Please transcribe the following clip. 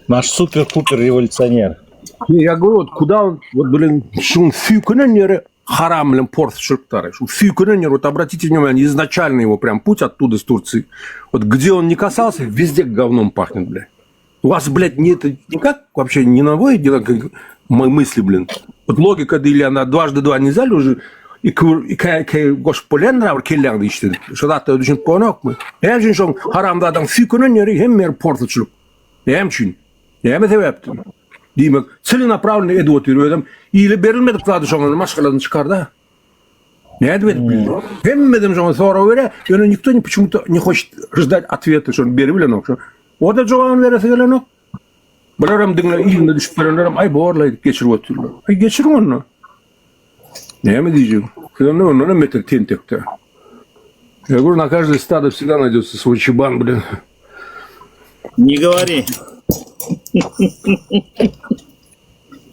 Наш супер-пупер революционер. Я говорю, вот куда он, вот, блин, что он süýkenen ýeri haramlyk porsuçylyktary. Что süýkenen ýeri, вот обратите внимание, изначально его прям путь оттуда, с Турции. Вот где он не касался, везде говном пахнет, блядь. У вас, блядь, не это никак вообще не наводит дела, как мои мысли, блин. Вот логика или она дважды два не зали уже, и гош поленра келлаңды иштедик. Шадатта düşünüp ko'nokmu? Hem için şu haramdadan süýkenen ýeri hem mer porsuçylyk. Hem için. Hem sebepti. Demek, целенаправленно edip yürüyorum. İyili berilmedik zaten şoňa maşgalarını çıkardı. Ne edip? Hemmedim şoňa sonra öyle, yani никто почему-то не хочет ждать ответа, что он берip bilen ok. O da cevabını verese gelen ok. Bularam dinle ilimde düşüp gelenlerim ay borlayıp geçirip oturlar. Ay geçirin onu. Ne mi diyeceğim? Kızım onu ne metre tentekte. Я говорю, на каждое стадо всегда найдется свой чебан, блин. Не говори.